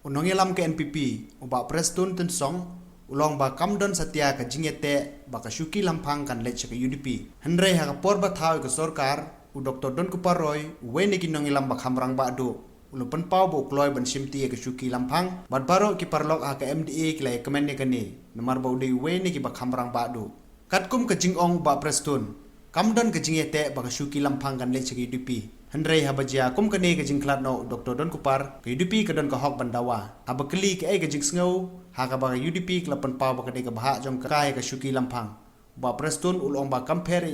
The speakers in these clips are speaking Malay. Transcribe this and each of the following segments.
Unongilam ke NPP, ubak Preston tensong, ulong ba kamdon satya ka jingete ba ka syuki lampang kan lech ke UDP. Hendrei ha ka por ba thau ke sorkar, u Dr. Don Kuparoy, weni kinongilam ba kamrang ba do. Ulu penpau bo kloy ban simti ke syuki lampang, bat baro ki parlok ha ke MDA ki lai kemen ke ni, nomor ba udai weni ki ba kamrang ba do. Katkum ke jingong ba Preston, kamdon ke jingete ba ka syuki lampang kan lech ke UDP. Hendrei habajia kum kene ke jingklat no Dr. Don Kupar ke UDP ke don ke hok bandawa habakeli ke ke jing sngo ha ka ba UDP ke lapan pau ba ke ke bahak jong kai ke syuki lampang ba Preston ulong ba compare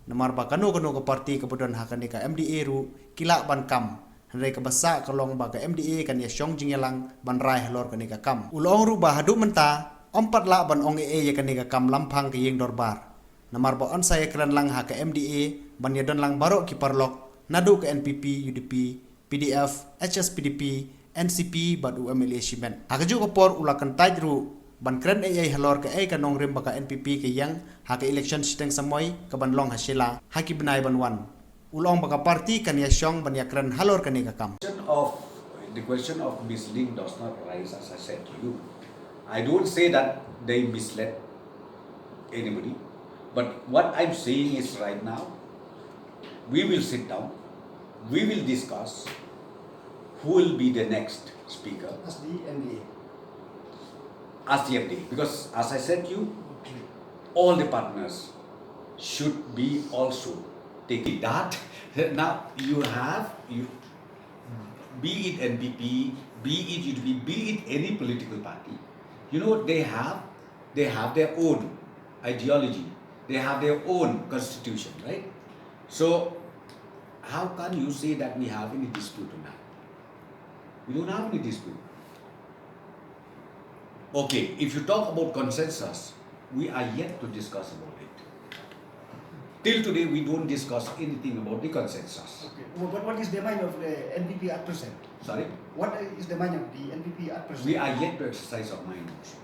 namar ba kano ke parti ke bodon ha ke MDA ru kilak ban kam Hendrei ke basa ke long ba ke MDA kan ya syong jingyalang ban rai halor ke kam ulong ru ba hadu menta ompat la ban ong ya ke kam lampang ke yeng dorbar namar ba on saya kran lang ha ke MDA ban ya don lang barok ki parlok nadu ke NPP, UDP, PDF, HSPDP, NCP badu MLA Shimen. Hakaju ke por ulakan tajru ban kren halor ke kanong rim baka NPP ke yang hake election siteng samoy ke ban long hasila haki benai ban wan. Ulong baka parti kan ya syong ban ya kren halor ke ni kam. The question of misleading does not arise, as I said to you. I don't say that they misled anybody, but what I'm saying is right now, we will sit down, we will discuss who will be the next speaker. As the MDA. As the MDA. Because as I said to you, all the partners should be also taking that. Now be it NPP, be it UDP, be it any political party, they have their own ideology, they have their own constitution, right? So, how can you say that we have any dispute on that? We don't have any dispute. Okay, if you talk about consensus, we are yet to discuss about it. Till today, we don't discuss anything about the consensus. Okay. But what is the mind of the NPP at present? Sorry? What is the mind of the NPP at present? We are yet to exercise our mind also.